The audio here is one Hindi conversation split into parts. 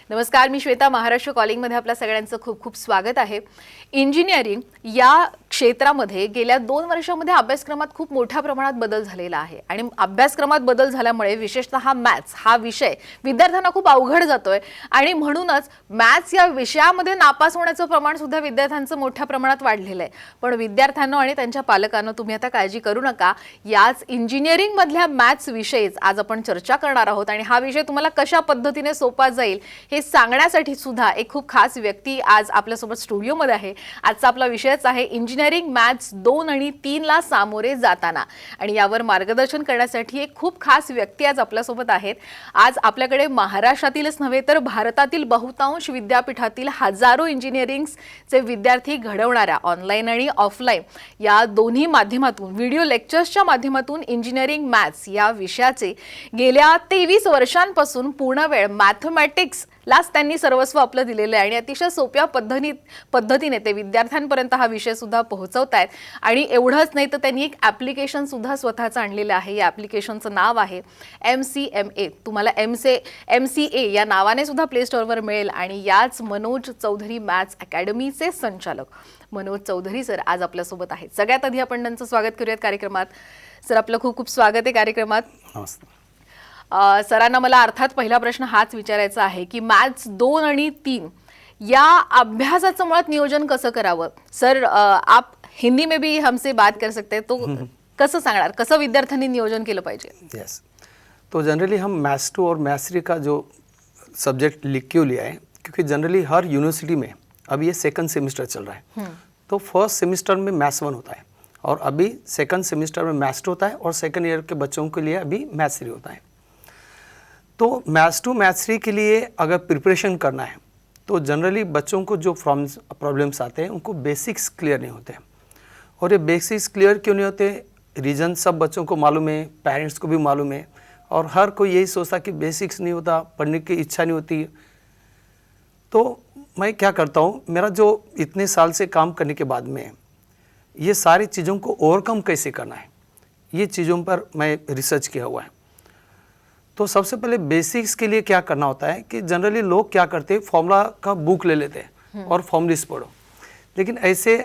नमस्कार, मी श्वेता. महाराष्ट्र कॉलिंगमध्ये आपल्या सगळ्यांचं खूप खूप स्वागत आहे. इंजिनिअरिंग या क्षेत्रामध्ये गेल्या 2 वर्षांमध्ये अभ्यासक्रमात खूप मोठ्या प्रमाणात बदल झालेला आहे आणि अभ्यासक्रमात बदल झाल्यामुळे विशेषतः मॅथ्स हा विषय विद्यार्थ्यांना खूप अवघड जातोय आणि म्हणूनच मॅथ्स या विषयामध्ये नापास होण्याचं प्रमाण सुद्धा विद्यार्थ्यांचं मोठ्या प्रमाणात वाढलेलं आहे. पण विद्यार्थ्यांना आणि त्यांच्या पालकांना तुम्ही आता काळजी करू नका. याच इंजिनिअरिंग मधल्या मॅथ्स विषयीच आज आपण चर्चा करणार आहोत आणि हा विषय तुम्हाला कशा पद्धतीने सोपा जाईल हे सांगण्यासाठी सुद्धा एक खूप खास व्यक्ती आज आपल्यासोबत स्टुडिओमध्ये आहे. आजचा आपला विषयच आहे इंजिनिअरिंग मॅथ्स 2 आणि 3 ला सामोरे जाताना आणि यावर मार्गदर्शन करण्यासाठी एक खूप खास व्यक्ती आज आपल्यासोबत आहेत. आज आपल्याकडे महाराष्ट्रातीलच नव्हे तर भारतातील बहुतांश विद्यापीठातील हजारो इंजिनिअरिंगचे विद्यार्थी घडवणाऱ्या ऑनलाईन आणि ऑफलाईन या दोन्ही माध्यमातून व्हिडिओ लेक्चर्सच्या माध्यमातून इंजिनिअरिंग मॅथ्स या विषयाचे गेल्या 23 वर्षांपासून पूर्णवेळ मॅथमॅटिक्स लाच त्यांनी सर्वस्व आपलं दिलेलं आहे आणि अतिशय सोप्या पद्धतीने ते विद्यार्थ्यांपर्यंत हा विषय सुद्धा पोहोचवतायत. आणि एवढंच नाही तर त्यांनी एक ॲप्लिकेशन सुद्धा स्वतःचं आणलेलं आहे. या ॲप्लिकेशनचं नाव आहे MCMA. तुम्हाला MCA या नावाने सुद्धा प्ले स्टोअरवर मिळेल. आणि याच मनोज चौधरी मॅथ्स अकॅडमीचे संचालक मनोज चौधरी सर आज आपल्यासोबत आहेत. सगळ्यात आधी आपण त्यांचं स्वागत करूयात कार्यक्रमात. सर, आपलं खूप खूप स्वागत आहे कार्यक्रमात. नमस्ते. सरांना मला अर्थात पहिला प्रश्न हाच विचारायचा आहे की मॅथ्स 2 आणि 3 या अभ्यासाचं मुळात नियोजन कसं करावं. सर, आप हिंदी में भी हमसे बात कर सकते हैं, तो कसं सांगणार, कसं विद्यार्थ्यांनी नियोजन केलं पाहिजे. यस, तो जनरली हम मैथ्स 2 और मैथ्स 3 का जो सब्जेक्ट लिख क्यों लिया है, क्योंकि जनरली हर यूनिवर्सिटी में अब ये सेकंड सेमेस्टर चल रहा है. तो फर्स्ट सेमेस्टर में मैथ्स 1 होता है और अभी सेकंड सेमेस्टर में मैथ्स 2 होता है और सेकंड ईयर के बच्चों के लिए अभी मैथ्स 3 होता है. तो मैथ्स 2 मैथ्स 3 के लिए अगर प्रिपरेशन करना है तो जनरली बच्चों को जो प्रॉब्लम्स आते हैं उनको बेसिक्स क्लियर नहीं होते. और ये बेसिक्स क्लियर क्यों नहीं होते, रीज़न सब बच्चों को मालूम है, पेरेंट्स को भी मालूम है और हर कोई यही सोचता कि बेसिक्स नहीं होता, पढ़ने की इच्छा नहीं होती. तो मैं क्या करता हूँ, मेरा जो इतने साल से काम करने के बाद में ये सारी चीज़ों को ओवरकम कैसे करना है, ये चीज़ों पर मैं रिसर्च किया हुआ है. तो सबसे पहले बेसिक्स के लिए क्या करना होता है कि जनरली लोग क्या करते हैं, फॉर्मूला का बुक ले लेते हैं और फॉर्मूलिस पढ़ो. लेकिन ऐसे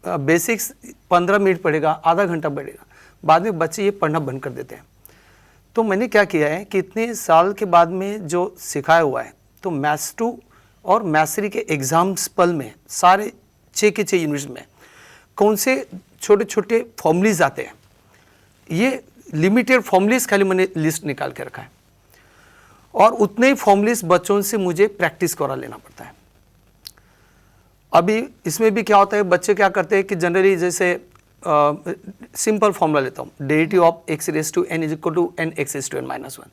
बेसिक्स 15 मिनट पढ़ेगा, आधा घंटा पढ़ेगा, बाद में बच्चे ये पढ़ना बंद कर देते हैं. तो मैंने क्या किया है कि इतने साल के बाद में जो सिखाया हुआ है, तो मैथ्स 2 और मैथ्स 3 के एग्जाम्स पल में सारे 6 के 6 यूनिट्स में कौन से छोटे छोटे फॉर्मूलीज आते हैं, ये लिमिटेड फॉर्मूलीज खाली मैंने लिस्ट निकाल के रखा है और उतने ही फॉर्मूलीज बच्चों से मुझे प्रैक्टिस करा लेना पड़ता है. अभी इसमें भी क्या होता है, बच्चे क्या करते हैं कि जनरली जैसे सिंपल फॉर्मूला लेता हूँ, derivative of x raise to n is equal to n x raise to n minus 1.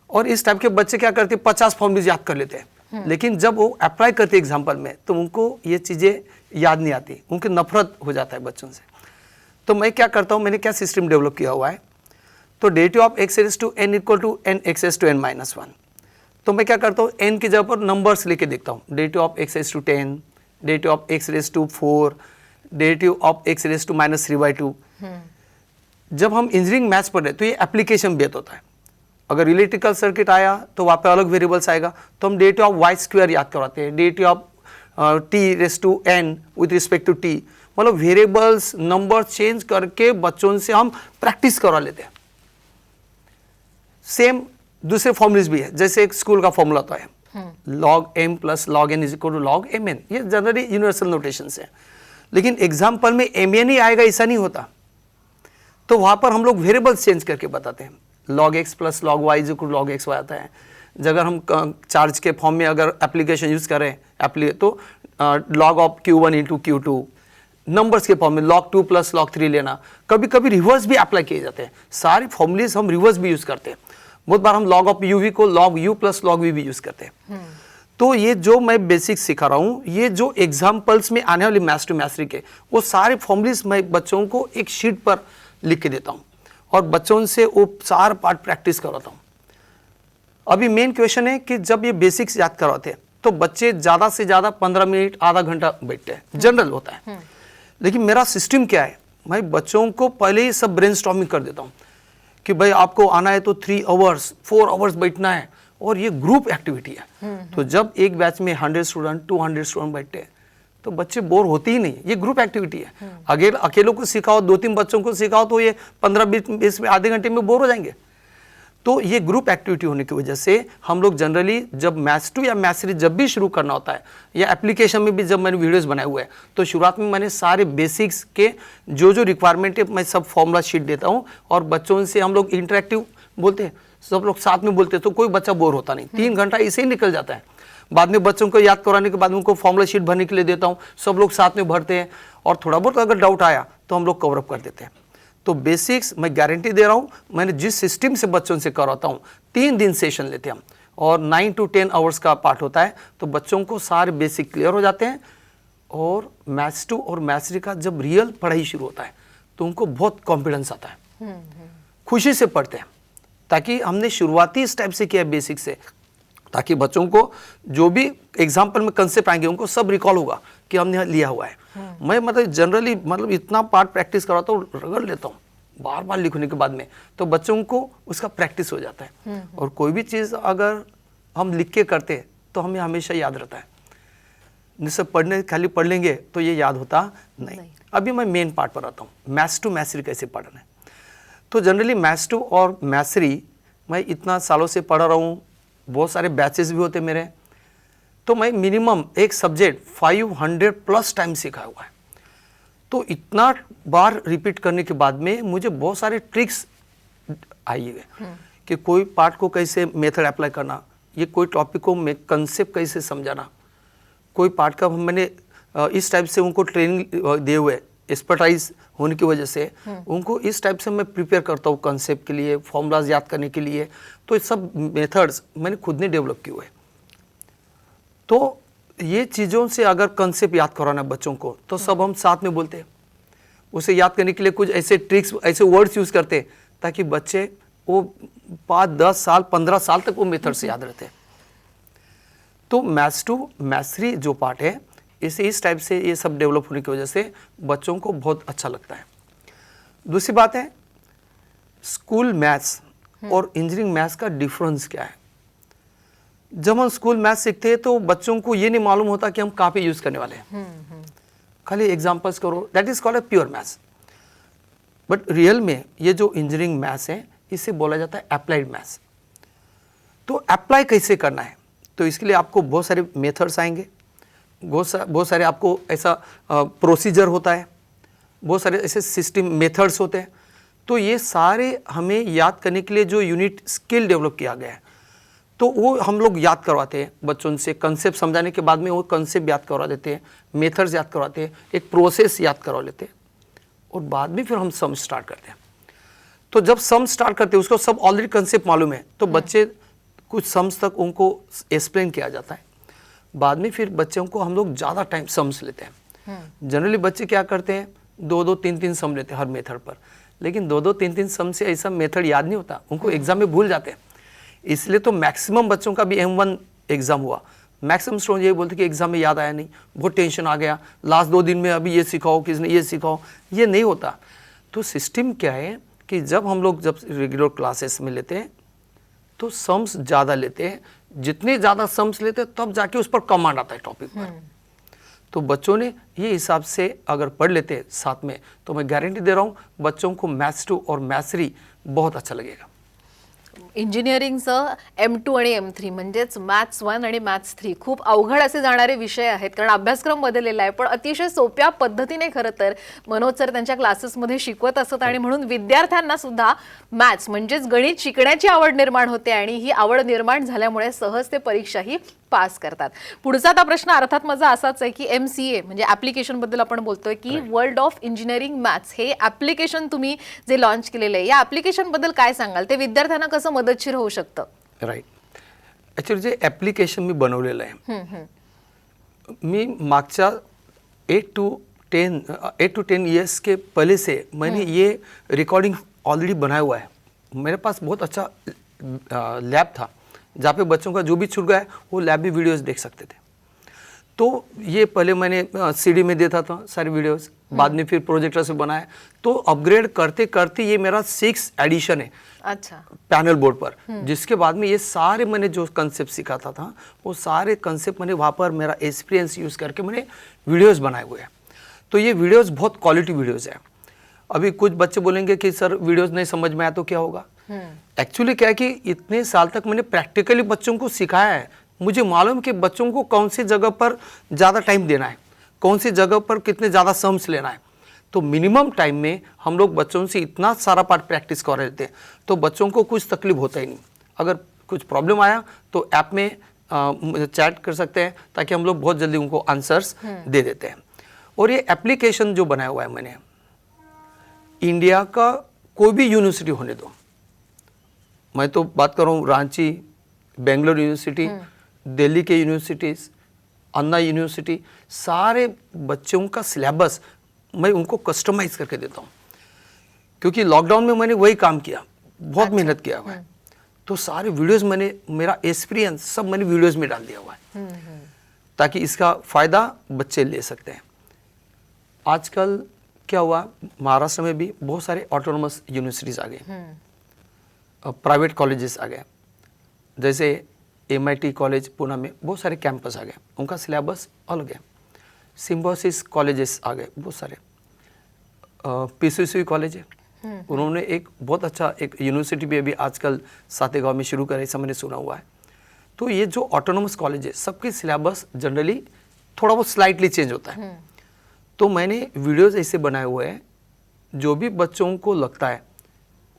और इस टाइप के बच्चे क्या करते हैं, 50 फॉर्मूलीज याद कर लेते हैं. लेकिन जब वो अप्लाई करते हैं एग्जाम्पल में तो उनको ये चीज़ें याद नहीं आती, उनकी नफरत हो जाता है बच्चों से. तो मैं क्या करता हूँ, मैंने क्या सिस्टम डेवलप किया हुआ है, तो derivative of x raise to n equal to n x raise to n minus 1. तो मैं क्या करता हूँ, n की जगह पर नंबर्स लेके देखता हूँ, derivative of x raise to 10, derivative of x raise to 4, derivative of x raise to minus 3/2. जब हम इंजीनियरिंग मैथ्स पढ़ रहे तो ये एप्लीकेशन बेस्ड होता है. अगर इलेक्ट्रिकल सर्किट आया तो वहाँ पे अलग वेरिएबल्स आएगा, तो हम डेरिवेटिव ऑफ y² याद करवाते हैं, derivative of t raise to n with respect to t. मतलब वेरिएबल्स नंबर चेंज करके बच्चों से हम प्रैक्टिस करवा लेते हैं. सेम दूसरे फॉर्मूलेज भी है, जैसे एक स्कूल का फॉर्मूला होता है log m plus log n is equal to log mn. ये जनरली यूनिवर्सल नोटेशन है, लेकिन एग्जाम्पल में mn ही आएगा ऐसा नहीं होता. तो वहाँ पर हम लोग वेरिएबल्स चेंज करके बताते हैं, log x plus log y is equal to log x आता है. अगर हम चार्ज के फॉर्म में अगर एप्लीकेशन यूज़ करें तो log of q1 into q2, numbers के फॉर्म में log 2 प्लस log 3 लेना. कभी कभी रिवर्स भी अप्लाई किए जाते हैं, सारे फॉर्मूलेज हम रिवर्स भी यूज़ करते हैं. बहुत बार हम log ऑफ uv को log u plus log v भी यूज़ करते हैं. तो ये जो मैं बेसिक्स सिखा रहा हूँ, ये जो एग्जाम्पल्स में आने वाले मैथ्स 2 मैथ्स 3 के वो सारे फॉर्मूलेज मैं बच्चों को एक शीट पर लिख के देता हूँ और बच्चों से वो सारा पार्ट प्रैक्टिस करवाता हूँ. अभी मेन क्वेश्चन है कि जब ये बेसिक्स याद करवाते हैं तो बच्चे ज़्यादा से ज़्यादा 15 मिनट आधा घंटा बैठते हैं, जनरल होता है. लेकिन मेरा सिस्टम क्या है, मैं बच्चों को पहले ही सब ब्रेनस्टॉर्मिंग कर देता हूँ कि भाई आपको आना है तो 3 आवर्स 4 आवर्स बैठना है और ये ग्रुप एक्टिविटी है। तो जब एक बैच में 100 स्टूडेंट 200 स्टूडेंट बैठते हैं तो बच्चे बोर होते ही नहीं, ये ग्रुप एक्टिविटी है। अगर अकेलों को सिखाओ, 2-3 बच्चों को सिखाओ तो ये 15-20 में आधे घंटे में बोर हो जाएंगे। तो ये ग्रुप एक्टिविटी होने की वजह से हम लोग जनरली जब मैथ्स 2 या मैथ्स 3 जब भी शुरू करना होता है, या एप्लीकेशन में भी जब मैंने वीडियोस बनाए हुए हैं, तो शुरुआत में मैंने सारे बेसिक्स के जो रिक्वायरमेंट है मैं सब फॉर्मूला शीट देता हूँ और बच्चों से हम लोग इंटरेक्टिव बोलते हैं, सब लोग साथ में बोलते हैं, तो कोई बच्चा बोर होता नहीं। 3 घंटा इसे ही निकल जाता है। बाद में बच्चों को याद कराने के बाद उनको फॉर्मूला शीट भरने के लिए देता हूँ, सब लोग साथ में भरते हैं और थोड़ा बहुत अगर डाउट आया तो हम लोग कवर अप कर देते हैं। तो बेसिक्स मैं गारंटी दे रहा हूँ, मैंने जिस सिस्टम से बच्चों से करवाता हूँ, 3 दिन सेशन लेते हैं हम और 9 to 10 आवर्स का पार्ट होता है, तो बच्चों को सारे बेसिक क्लियर हो जाते हैं। और मैथ्स 2 और मैथ्स 3 का जब रियल पढ़ाई शुरू होता है तो उनको बहुत कॉन्फिडेंस आता है, खुशी से पढ़ते हैं, ताकि हमने शुरुआती स्टेप से किया बेसिक से, ताकि बच्चों को जो भी एग्जाम्पल में कंसेप्ट आएंगे उनको सब रिकॉल होगा कि हमने लिया हुआ है। मैं मतलब जनरली मतलब इतना पार्ट प्रैक्टिस कराता हूँ, रगड़ लेता हूँ बार बार लिखने के बाद में, तो बच्चों को उसका प्रैक्टिस हो जाता है। और कोई भी चीज़ अगर हम लिख के करते हैं तो हमें हमेशा याद रहता है, जैसे पढ़ने खाली पढ़ लेंगे तो ये याद होता नहीं। अभी मैं मेन पार्ट पर आता हूँ, मैथ्स 2 मैथ्स 3 कैसे पढ़ना है। तो जनरली मैथ्स 2 और मैथ्स 3 मैं इतना सालों से पढ़ रहा हूँ, बहुत सारे बैचेस भी होते मेरे, तो मैं मिनिमम एक सब्जेक्ट 500+ टाइम सीखा हुआ है। तो इतना बार रिपीट करने के बाद में मुझे बहुत सारे ट्रिक्स आई है कि कोई पार्ट को कैसे मेथड अप्लाई करना, ये कोई टॉपिक को मैं कंसेप्ट कैसे समझाना, कोई पार्ट का मैंने इस टाइप से उनको ट्रेनिंग दिए हुए, एक्सपर्टाइज होने की वजह से उनको इस टाइप से मैं प्रिपेयर करता हूँ कंसेप्ट के लिए, फॉर्मूलाज याद करने के लिए। तो ये सब मेथड्स मैंने खुद ने डेवलप किए हुए। तो ये चीज़ों से अगर कंसेप्ट याद कराना बच्चों को तो सब हम साथ में बोलते हैं, उसे याद करने के लिए कुछ ऐसे ट्रिक्स, ऐसे वर्ड्स यूज़ करते हैं ताकि बच्चे वो 5-10 साल 15 साल तक वो मेथड से याद रहते हैं। तो मैथ्स 2 मैथ्स 3 जो पार्ट है, इसे इस टाइप से ये सब डेवलप होने की वजह से बच्चों को बहुत अच्छा लगता है। दूसरी बात है, स्कूल मैथ्स और इंजीनियरिंग मैथ्स का डिफरेंस क्या है। जब हम स्कूल मैथ्स सीखते हैं तो बच्चों को ये नहीं मालूम होता कि हम कहाँ पे यूज करने वाले हैं, खाली एग्जांपल्स करो, that is called a pure maths. But real में ये जो इंजीनियरिंग मैथ्स है इसे बोला जाता है अप्लाइड मैथ्स। तो अप्लाई कैसे करना है, तो इसके लिए आपको बहुत सारे मेथड्स आएंगे, बहुत सारे आपको ऐसा प्रोसीजर होता है, बहुत सारे ऐसे सिस्टम मेथड्स होते हैं। तो ये सारे हमें याद करने के लिए जो यूनिट स्किल डेवलप किया गया है, तो वो हम लोग याद करवाते हैं बच्चों से। कंसेप्ट समझाने के बाद में वो कंसेप्ट याद करवा देते हैं, मेथड्स याद करवाते हैं, एक प्रोसेस याद करवा लेते हैं और बाद में फिर हम सम स्टार्ट करते हैं। तो जब सम स्टार्ट करते हैं उसको सब ऑलरेडी कंसेप्ट मालूम है, तो बच्चे कुछ सम्स तक उनको एक्सप्लेन किया जाता है। बाद में फिर बच्चों को हम लोग ज़्यादा टाइम सम्स लेते हैं। जनरली बच्चे क्या करते हैं, 2-2 3-3 सम लेते हैं हर मेथड पर, लेकिन 2-2 3-3 सम से ऐसा मेथड याद नहीं होता, उनको एग्जाम में भूल जाते हैं। इसलिए तो मैक्सिमम बच्चों का भी M1 एग्जाम हुआ, मैक्सिमम स्टूडेंट ये बोलते कि एग्जाम में याद आया नहीं, बहुत टेंशन आ गया, लास्ट 2 दिन में अभी ये सिखाओ, किसने ये सिखाओ, ये नहीं होता। तो सिस्टम क्या है कि जब हम लोग जब रेगुलर क्लासेस में लेते हैं तो सम्स ज़्यादा लेते हैं, जितने ज़्यादा सम्स लेते हैं तब जाके उस पर कमांड आता है टॉपिक पर। तो बच्चों ने ये हिसाब से अगर पढ़ लेते हैं साथ में, तो मैं गारंटी दे रहा हूँ बच्चों को मैथ्स 2 और मैथ्स 3 बहुत अच्छा लगेगा। इंजिनिअरिंगचं M2 आणि M3 म्हणजेच मॅथ्स 1 आणि मॅथ्स 3 खूप अवघड असे जाणारे विषय आहेत, कारण अभ्यासक्रम बदललेला आहे, पण अतिशय सोप्या पद्धतीने खरं तर मनोज सर त्यांच्या क्लासेसमध्ये शिकवत असत आणि म्हणून विद्यार्थ्यांना सुद्धा मॅथ्स म्हणजेच गणित शिकण्याची आवड निर्माण होते आणि ही आवड निर्माण झाल्यामुळे सहज ते परीक्षाही पास करतात। पुढचा आता प्रश्न अर्थात माझा असाच आहे की MCA म्हणजे ऍप्लिकेशन बद्दल आपण बोलतोय की वर्ल्ड ऑफ इंजिनिअरिंग मॅथ्स हे ऍप्लिकेशन तुम्ही जे लॉन्च केलेलं आहे, या ऍप्लिकेशन बद्दल काय सांगाल, ते विद्यार्थ्यांना कसं मदतशीर होऊ शकतं? राईट, ॲक्च्युली जे ॲप्लिकेशन मी बनवलेलं आहे, मी मागच्या 8 to 10 ईयर्स के पहले से मैंने ये रिकॉर्डिंग ऑलरेडी बनाया हुआ है। मेरे पास बहुत अच्छा लैब था जहाँ पे बच्चों का जो भी छूट गया है वो लैब भी वीडियोस देख सकते थे। तो ये पहले मैंने CD में देता था सारी वीडियोस, बाद में फिर प्रोजेक्टर से बनाया, तो अपग्रेड करते करते ये मेरा 6 एडिशन है अच्छा पैनल बोर्ड पर, जिसके बाद में ये सारे मैंने जो कंसेप्ट सिखाता था वो सारे कंसेप्ट मैंने वहाँ पर मेरा एक्सपीरियंस यूज़ करके मैंने वीडियोस बनाए हुए हैं। तो ये वीडियोस बहुत क्वालिटी वीडियोस है। अभी कुछ बच्चे बोलेंगे कि सर वीडियोस नहीं समझ में आया तो क्या होगा। एक्चुअली क्या है कि इतने साल तक मैंने प्रैक्टिकली बच्चों को सिखाया है, मुझे मालूम कि बच्चों को कौन सी जगह पर ज़्यादा टाइम देना है, कौन सी जगह पर कितने ज़्यादा सम्स लेना है। तो मिनिमम टाइम में हम लोग बच्चों से इतना सारा पार्ट प्रैक्टिस कर रहे थे, तो बच्चों को कुछ तकलीफ होता ही नहीं। अगर कुछ प्रॉब्लम आया तो ऐप में चैट कर सकते हैं, ताकि हम लोग बहुत जल्दी उनको आंसर्स दे देते हैं। और ये एप्लीकेशन जो बनाया हुआ है मैंने, इंडिया का कोई भी यूनिवर्सिटी होने दो, मैं तो बात कर रहा हूँ रांची, बेंगलोर यूनिवर्सिटी, दिल्ली के यूनिवर्सिटीज़, अन्ना यूनिवर्सिटी, सारे बच्चों का सिलेबस मैं उनको कस्टमाइज करके देता हूँ, क्योंकि लॉकडाउन में मैंने वही काम किया, बहुत मेहनत किया हुआ है। तो सारे वीडियोस मैंने, मेरा एक्सपीरियंस सब मैंने वीडियोस में डाल दिया हुआ है, ताकि इसका फ़ायदा बच्चे ले सकते हैं। आजकल क्या हुआ, महाराष्ट्र में भी बहुत सारे ऑटोनोमस यूनिवर्सिटीज़ आ गए, प्राइवेट कॉलेजेस आ गए, जैसे MIT कॉलेज पुणे में बहुत सारे कैंपस आ गए, उनका सिलेबस अलग है। सिम्बोसिस कॉलेजेस आ गए बहुत सारे, PCC कॉलेज है, उन्होंने एक बहुत अच्छा एक यूनिवर्सिटी भी अभी आजकल सातेगांव में शुरू करे, ऐसा मैंने सुना हुआ है। तो ये जो ऑटोनोमस कॉलेज है, सबके सिलेबस जनरली थोड़ा बहुत स्लाइटली चेंज होता है। तो मैंने वीडियोस ऐसे बनाए हुए हैं, जो भी बच्चों को लगता है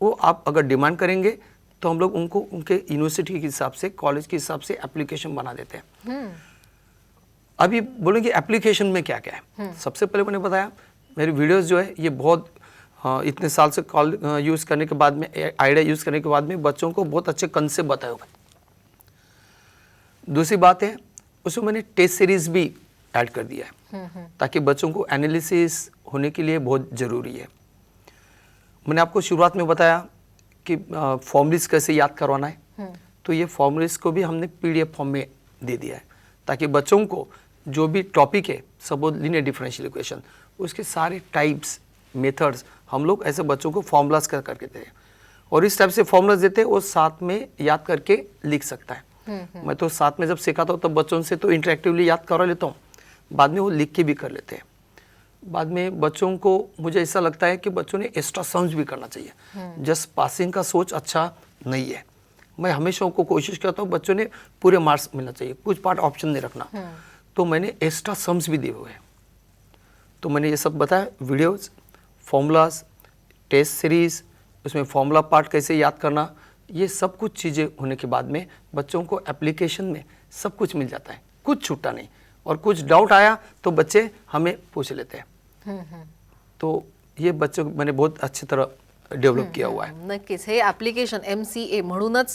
वो आप अगर डिमांड करेंगे तो हम लोग उनको उनके यूनिवर्सिटी के हिसाब से, कॉलेज के हिसाब से एप्लीकेशन बना देते हैं। अभी बोलेंगे एप्लीकेशन में क्या क्या है। सबसे पहले मैंने बताया मेरी वीडियोस जो है ये बहुत इतने साल से यूज़ करने के बाद में, आइडिया यूज़ करने के बाद में बच्चों को बहुत अच्छे कंसेप्ट बताए हुए। दूसरी बात है, उसमें मैंने टेस्ट सीरीज भी ऐड कर दिया है, ताकि बच्चों को एनालिसिस होने के लिए बहुत ज़रूरी है। मैंने आपको शुरुआत में बताया कि फॉर्मूलिस कैसे याद करवाना है, तो ये फॉर्मूलिस को भी हमने PDF फॉर्म में दे दिया है, ताकि बच्चों को जो भी टॉपिक है, सपोज लीनियर डिफरेंशियल इक्वेशन, उसके सारे टाइप्स, मेथड्स हम लोग ऐसे बच्चों को फॉर्मूलाज करके देते हैं, और इस टाइप से फॉर्मूलाज देते हैं वो साथ में याद करके लिख सकता है। मैं तो साथ में जब सिखाता हूँ तब बच्चों से तो इंटरेक्टिवली याद करवा लेता हूँ, बाद में वो लिख के भी कर लेते हैं। बाद में बच्चों को मुझे ऐसा लगता है कि बच्चों ने एक्स्ट्रा सम्स भी करना चाहिए, जस्ट पासिंग का सोच अच्छा नहीं है। मैं हमेशा उनको कोशिश करता हूँ बच्चों ने पूरे मार्क्स मिलना चाहिए, कुछ पार्ट ऑप्शन नहीं रखना। तो मैंने एक्स्ट्रा सम्स भी दिए हुए हैं। तो मैंने ये सब बताया, वीडियोस, फॉर्मूलाज, टेस्ट सीरीज, उसमें फॉर्मूला पार्ट कैसे याद करना, ये सब कुछ चीज़ें होने के बाद में बच्चों को एप्लीकेशन में सब कुछ मिल जाता है, कुछ छूटा नहीं। और कुछ डाउट आया तो बच्चे हमें पूछ लेते हैं। तो ये बच्चों को मैंने बहुत अच्छी तरह डेव्हलप किया हुआ आहे. नक्कीच हे ऍप्लिकेशन MCA म्हणूनच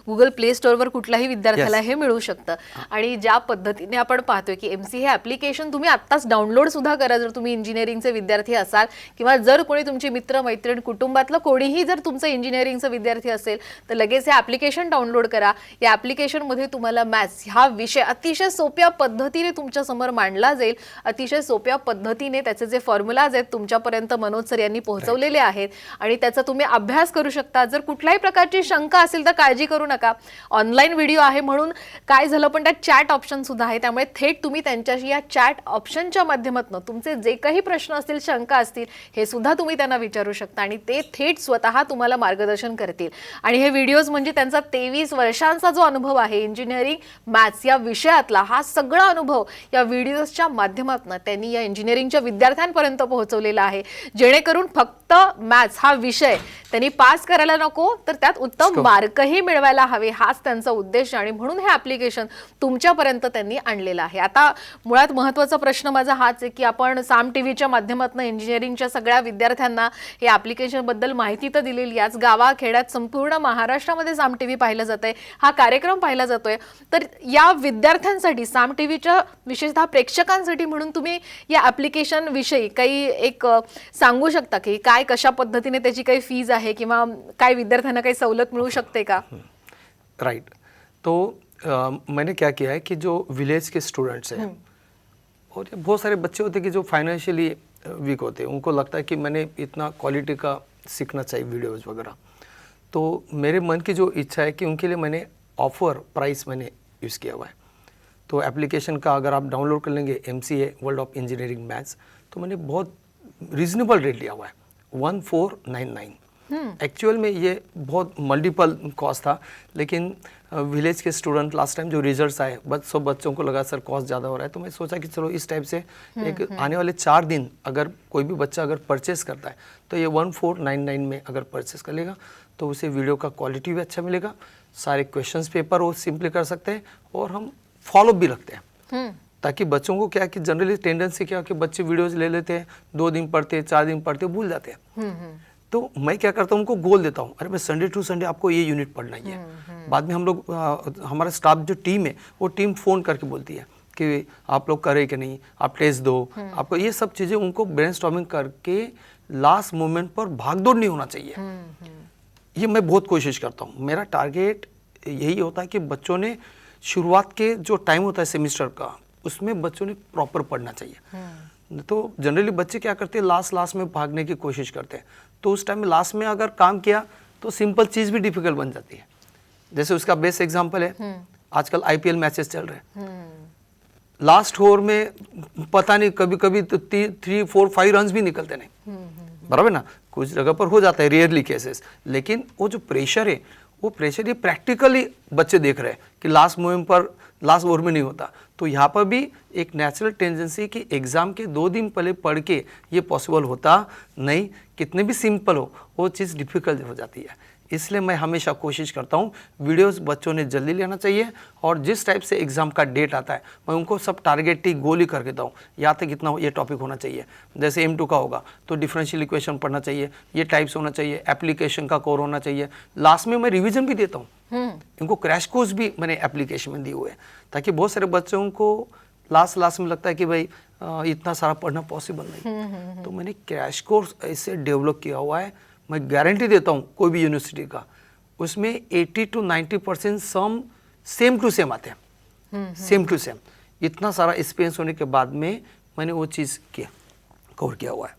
गुगल प्ले स्टोअरवर कुठल्याही विद्यार्थ्याला हे मिळू शकतं. आणि ज्या पद्धतीने आपण पाहतोय की MCA हे ऍप्लिकेशन तुम्ही आत्ताच डाउनलोड सुद्धा करा जर तुम्ही इंजिनिअरिंगचे विद्यार्थी असाल किंवा जर कोणी तुमचे मित्र मैत्रीण कुटुंबातलं कोणीही जर तुमचं इंजिनिअरिंगचा विद्यार्थी असेल तर लगेच हे ऍप्लिकेशन डाउनलोड करा. या ऍप्लिकेशन मध्ये तुम्हाला मॅथ्स हा विषय अतिशय सोप्या पद्धतीने तुमच्या समोर मांडला जाईल. अतिशय सोप्या पद्धतीने त्याचे जे फॉर्म्युलाज आहेत तुमच्यापर्यंत मनोज सर यांनी पोहोचवलेले आहेत आणि त्याचा तुम्ही अभ्यास करू शकता. जर कुठल्याही प्रकारची शंका असेल तर काळजी करू नका. ऑनलाइन व्हिडिओ आहे म्हणून काय झालं पण त्यात चॅट ऑप्शन सुद्धा आहे त्यामुळे थेट तुम्ही त्यांच्याशी या चॅट ऑप्शनच्या माध्यमातून तुमचे जे काही प्रश्न असतील शंका असतील हे सुद्धा तुम्ही त्यांना विचारू शकता आणि ते थेट स्वतः तुम्हाला मार्गदर्शन करतील. आणि हे व्हिडिओज म्हणजे त्यांचा 23 वर्षांचा जो अनुभव आहे इंजिनिअरिंग मॅथ्स या विषयातला हा सगळा अनुभव या व्हिडिओजच्या माध्यमातून त्यांनी या इंजिनिअरिंगच्या विद्यार्थ्यांपर्यंत पोहोचवलेला आहे. जेणेकरून फक्त मॅथ्स हा विषय त्यांनी पास करायला नको तर त्यात उत्तम मार्कही मिळवायला हवे हाच त्यांचा उद्देश आणि म्हणून हे ॲप्लिकेशन तुमच्यापर्यंत त्यांनी आणलेलं आहे. आता मुळात महत्त्वाचा प्रश्न माझा हाच आहे की आपण साम टीव्हीच्या माध्यमातून इंजिनिअरिंगच्या सगळ्या विद्यार्थ्यांना हे ॲप्लिकेशन बद्दल माहिती तर दिलेली याच गावाखेड्यात संपूर्ण महाराष्ट्रामध्ये साम टीव्ही पाहिलं जातंय. हा कार्यक्रम पाहिला जातोय. तर या विद्यार्थ्यांसाठी साम टीव्हीच्या विशेषतः प्रेक्षकांसाठी म्हणून तुम्ही या ॲप्लिकेशन विषयी काही एक सांगू शकता की काय कशा पद्धतीने त्याची काही फीज आहे किंवा काय विद्यार्थ्यांना काही सवलत मिळू शकते का? राइट. तो मैंने क्या किया है कि जो विलेज के स्टूडेंट्स हैं और बहुत सारे बच्चे होते हैं कि जो फाइनेंशियली वीक होते हैं, उनको लगता है कि मैंने इतना क्वालिटी का सीखना चाहिए वीडियोज़ वगैरह। तो मेरे मन की जो इच्छा है कि उनके लिए मैंने ऑफर प्राइस मैंने यूज़ किया हुआ है। तो एप्लीकेशन का अगर आप डाउनलोड कर लेंगे MCA world of engineering maths, तो मैंने बहुत रीजनेबल रेट लिया हुआ है 1499। एक्चुअल में ये बहुत मल्टीपल कॉस्ट था, लेकिन विलेज के स्टूडेंट लास्ट टाइम जो रिजल्ट्स आए सब बच्चों को लगा सर कॉस्ट ज़्यादा हो रहा है, तो मैं सोचा कि चलो इस टाइप से एक आने वाले 4 दिन अगर कोई भी बच्चा अगर परचेस करता है तो ये 1499 में अगर परचेस कर लेगा तो उसे वीडियो का क्वालिटी भी अच्छा मिलेगा, सारे क्वेश्चंस पेपर वो सिंपली कर सकते हैं और हम फॉलो भी रखते हैं। ताकि बच्चों को क्या कि जनरली टेंडेंसी क्या कि बच्चे वीडियोस ले लेते हैं, 2 दिन पढ़ते हैं, 4 दिन पढ़ते हैं, भूल जाते हैं। तो मैं क्या करता हूँ, उनको गोल देता हूँ, अरे मैं संडे टू संडे आपको ये यूनिट पढ़ना ही है। बाद में हम लोग हमारा स्टाफ जो टीम है वो टीम फ़ोन करके बोलती है कि आप लोग करें कि नहीं, आप टेस्ट दो, आपको ये सब चीज़ें उनको ब्रेनस्टॉर्मिंग करके लास्ट मोमेंट पर भागदौड़ नहीं होना चाहिए। ये मैं बहुत कोशिश करता हूँ। मेरा टारगेट यही होता है कि बच्चों ने शुरुआत के जो टाइम होता है सेमिस्टर का, उसमें बच्चों ने प्रॉपर पढ़ना चाहिए। तो जनरली बच्चे क्या करते हैं, लास्ट में भागने की कोशिश करते हैं, तो उस टाइम में लास्ट में अगर काम किया तो सिंपल चीज़ भी डिफिकल्ट बन जाती है। जैसे उसका बेस्ट एग्जांपल है, आजकल IPL मैचेस चल रहे हैं, लास्ट ओवर में पता नहीं कभी कभी तो 3, 4, 5 रन भी निकलते नहीं, बराबर ना, कुछ जगह पर हो जाता है, रेयरली केसेस, लेकिन वो जो प्रेशर है वो प्रेशर ये प्रैक्टिकली बच्चे देख रहे हैं कि लास्ट ओवर में नहीं होता। तो यहाँ पर भी एक नेचुरल टेंडेंसी कि एग्ज़ाम के 2 दिन पहले पढ़ के ये पॉसिबल होता नहीं, कितने भी सिंपल हो वो चीज़ डिफ़िकल्ट हो जाती है। इसलिए मैं हमेशा कोशिश करता हूँ वीडियोस बच्चों ने जल्दी लेना चाहिए, और जिस टाइप से एग्ज़ाम का डेट आता है मैं उनको सब टारगेट गोल ही कर देता हूँ, या तक इतना ये टॉपिक होना चाहिए। जैसे M2 का होगा तो डिफरेंशियल इक्वेशन पढ़ना चाहिए, ये टाइप्स होना चाहिए, एप्लीकेशन का कोर होना चाहिए। लास्ट में मैं रिविजन भी देता हूँ, इनको क्रैश कोर्स भी मैंने एप्लीकेशन में दिए हुए हैं, ताकि बहुत सारे बच्चों को लास्ट में लगता है कि भाई इतना सारा पढ़ना पॉसिबल नहीं। तो मैंने क्रैश कोर्स ऐसे डेवलप किया हुआ है, मैं गारंटी देता हूँ कोई भी यूनिवर्सिटी का, उसमें 80 to 90% some same to same आते हैं, सेम टू सेम। इतना सारा एक्सपीरियंस होने के बाद में मैंने वो चीज़ कवर किया हुआ है,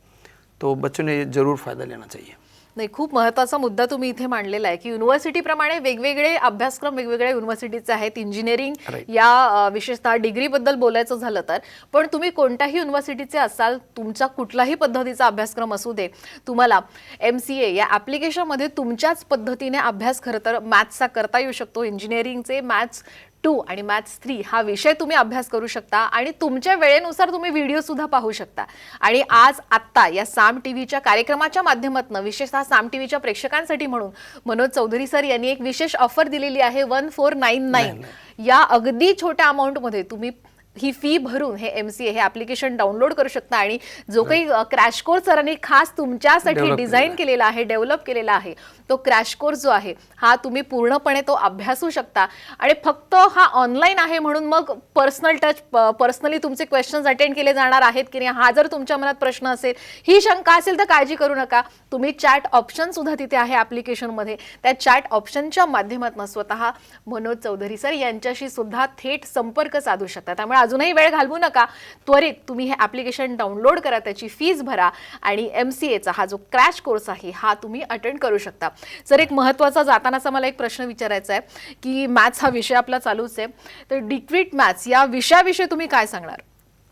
तो बच्चों ने जरूर फ़ायदा लेना चाहिए। नाही, खूप महत्त्वाचा मुद्दा तुम्ही इथे मांडलेला आहे की युनिव्हर्सिटीप्रमाणे वेगवेगळे अभ्यासक्रम वेगवेगळ्या युनिव्हर्सिटीचे आहेत। इंजिनिअरिंग या विशेषतः डिग्रीबद्दल बोलायचं झालं तर, पण तुम्ही कोणत्याही युनिव्हर्सिटीचे असाल, तुमचा कुठलाही पद्धतीचा अभ्यासक्रम असू दे, तुम्हाला MCA या ॲप्लिकेशनमध्ये तुमच्याच पद्धतीने अभ्यास खरं तर मॅथ्सचा करता येऊ शकतो। इंजिनिअरिंगचे मॅथ्स 2 आणि मॅथ्स 3 हा विषय तुम्ही अभ्यास करू शकता आणि तुमच्या वेळेनुसार तुम्ही व्हिडिओ सुद्धा पाहू शकता। आणि आज आत्ता या साम टीव्हीच्या कार्यक्रमाच्या माध्यमातून विशेषतः साम टीव्हीच्या प्रेक्षकांसाठी म्हणून मनोज चौधरी सर यांनी एक विशेष ऑफर दिलेली आहे 1499 या अगदी छोट्या अमाउंट मध्ये तुम्ही ही फी भरून हे MCA हे ॲप्लिकेशन डाउनलोड करू शकता आणि जो काही क्रॅश कोर्स सरांनी खास तुमच्यासाठी डिझाइन केलेला आहे, डेव्हलप केलेला आहे, तो क्रॅश कोर्स जो आहे हा तुम्ही पूर्णपणे तो अभ्यासू शकता। आणि फक्त हा ऑनलाईन आहे म्हणून मग पर्सनली तुमचे क्वेश्चन्स अटेंड केले जाणार आहेत की नाही, हा जर तुमच्या मनात प्रश्न असेल, ही शंका असेल तर काळजी करू नका, तुम्ही चॅट ऑप्शन सुद्धा तिथे आहे ॲप्लिकेशनमध्ये। त्या चॅट ऑप्शनच्या माध्यमातून स्वतः मनोज चौधरी सर यांच्याशी सुद्धा थेट संपर्क साधू शकता। त्यामुळे अजूनही वेळ घालवू नका, त्वरित तुम्ही हे ॲप्लिकेशन डाउनलोड करा, त्याची फीस भरा आणि MCA चा हा जो क्रॅश कोर्स आहे हा तुम्ही अटेंड करू शकता। सर, एक महत्त्वाचा जातानाचा मला एक प्रश्न विचारायचा आहे की मॅथ्स हा विषय आपला चालूच आहे, तर डिस्क्रीट मॅथ्स या विषयाविषयी तुम्ही काय सांगणार?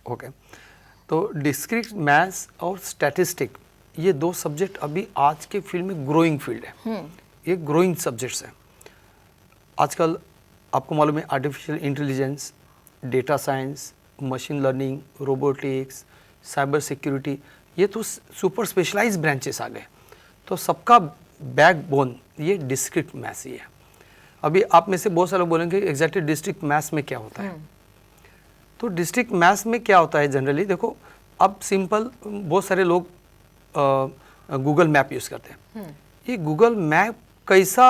ओके, तो डिस्क्रीट मैथ्स और स्टैटिस्टिक ये 2 सब्जेक्ट अभी आज के फील्ड में ग्रोइंग फील्ड है, ये ग्रोइंग सब्जेक्ट्स हैं। आजकल आपको मालूम है artificial intelligence, data science, machine learning, robotics, cyber security, ये तो सुपर स्पेशलाइज्ड ब्रांचेस आ गए। तो सबका बैकबोन ये डिस्क्रीट मैथ्स ही है। अभी आप में से बहुत सारे लोग बोलेंगे एग्जैक्टली डिस्ट्रिक्ट मैथ्स में क्या होता है। तो डिस्ट्रिक्ट मैथ्स में क्या होता है जनरली, देखो अब सिंपल, बहुत सारे लोग गूगल मैप यूज़ करते हैं। ये गूगल मैप कैसा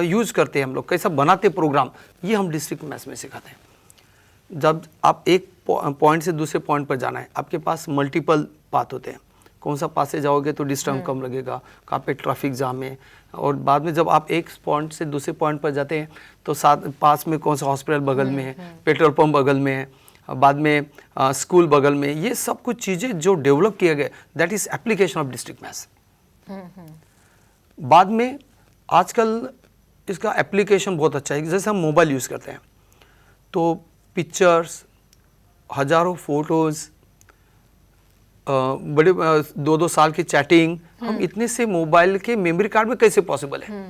यूज़ करते हैं हम लोग, कैसा बनाते प्रोग्राम, ये हम डिस्ट्रिक्ट मैथ्स में सिखाते हैं। जब आप एक पॉइंट से दूसरे पॉइंट पर जाना है, आपके पास मल्टीपल पाथ होते हैं, कौन सा पास से जाओगे तो डिस्टेंस कम लगेगा, कहाँ पे ट्रैफिक जाम है, और बाद में जब आप एक पॉइंट से दूसरे पॉइंट पर जाते हैं तो साथ पास में कौन सा हॉस्पिटल बगल में है, पेट्रोल पंप बगल में है, बाद में स्कूल बगल में, ये सब कुछ चीज़ें जो डेवलप किया गया, that is application of district maths. बाद में आजकल इसका एप्लीकेशन बहुत अच्छा है। जैसे हम मोबाइल यूज़ करते हैं तो पिक्चर्स, हज़ारों फोटोज़, बड़े 2-2 साल की चैटिंग, हम इतने से मोबाइल के मेमोरी कार्ड में कैसे पॉसिबल है?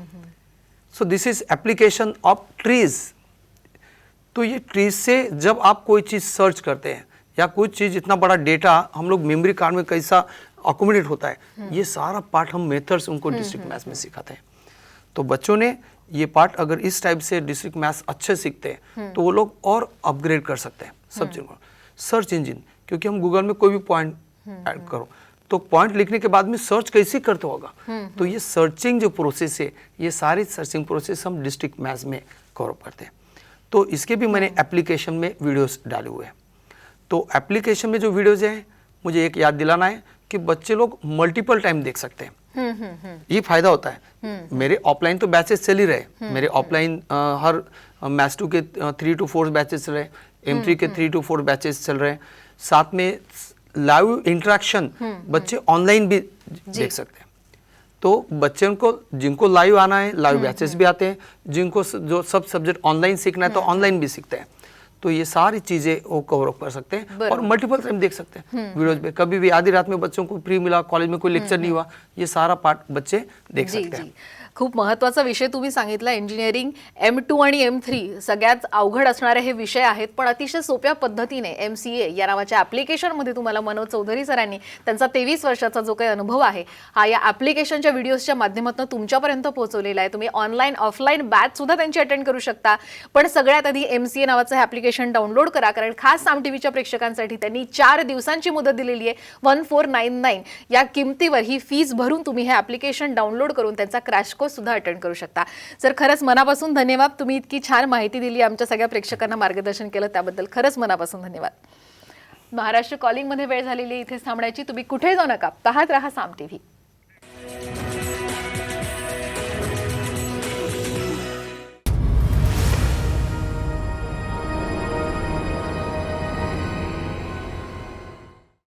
So this is application of trees. तो ये ट्रीज से जब आप कोई चीज़ सर्च करते हैं या कोई चीज़, इतना बड़ा डेटा हम लोग मेमोरी कार्ड में कैसा अकोमोडेट होता है, ये सारा पार्ट हम मेथड्स उनको डिस्ट्रिक्ट मैथ्स में सिखाते हैं। तो बच्चों ने ये पार्ट अगर इस टाइप से डिस्ट्रिक्ट मैथ्स अच्छे सीखते हैं तो वो लोग और अपग्रेड कर सकते हैं सब चीज़ों को। सर्च इंजन, क्योंकि हम गूगल में कोई भी पॉइंट ऐड करो तो पॉइंट लिखने के बाद में सर्च कैसे करते होगा, तो ये सर्चिंग जो प्रोसेस है, ये सारी सर्चिंग प्रोसेस हम डिस्ट्रिक्ट मैथ्स में कवर करते हैं। तो इसके भी मैंने एप्लीकेशन में वीडियोस डाले हुए हैं। तो एप्लीकेशन में जो वीडियोस हैं, मुझे एक याद दिलाना है कि बच्चे लोग मल्टीपल टाइम देख सकते हैं। ये फायदा होता है। मेरे ऑफलाइन तो बैचेस चल ही रहे, मेरे ऑफलाइन हर मैथ्स 2 के 3 to 4 बैचेस चल रहे, M3 के 3 to 4 बैचेस चल रहे हैं। साथ में लाइव इंटरेक्शन बच्चे ऑनलाइन भी देख सकते हैं। तो बच्चों को जिनको लाइव आना है, लाइव बैचेस भी आते हैं, जिनको जो सब सब्जेक्ट ऑनलाइन सीखना है तो ऑनलाइन भी सीखते हैं। तो ये सारी चीजें वो कवर अप कर सकते हैं और मल्टीपल टाइम देख सकते हैं वीडियोज पे। कभी भी आधी रात में बच्चों को फ्री मिला, कॉलेज में कोई लेक्चर नहीं हुआ, ये सारा पार्ट बच्चे देख सकते हैं। खूप महत्त्वाचा विषय तुम्ही सांगितला। इंजिनिअरिंग M2 आणि M3 सगळ्यात अवघड असणारे हे विषय आहेत, पण अतिशय सोप्या पद्धतीने MCA या नावाच्या ॲप्लिकेशनमध्ये तुम्हाला मनोज चौधरी सरांनी त्यांचा 23 वर्षाचा जो काही अनुभव आहे हा या ॲप्लिकेशनच्या व्हिडिओजच्या माध्यमातून तुमच्यापर्यंत पोहोचवलेला आहे। तुम्ही ऑनलाईन ऑफलाईन बॅच सुद्धा त्यांची अटेंड करू शकता। पण सगळ्यात आधी MCA नावाचं हे ॲप्लिकेशन डाउनलोड करा, कारण खास साम टीव्हीच्या प्रेक्षकांसाठी त्यांनी 4 दिवसांची मुदत दिलेली आहे। 1499 या किमतीवर ही फीस भरून तुम्ही हे ॲप्लिकेशन डाउनलोड करून त्यांचा क्रॅश कोर्स सुद्धा अटेंड करू शकता। सर, खरंच मनापासून धन्यवाद। तुम्ही इतकी छान माहिती दिली, आमच्या सगळ्या प्रेक्षकांना मार्गदर्शन केलं, त्याबद्दल खरंच मनापासून धन्यवाद। महाराष्ट्र कॉलिंग मध्ये वेळ झालेली इथेच थांबण्याची। तुम्ही कुठे जाऊ नका, पाहत रहा साम टीव्ही।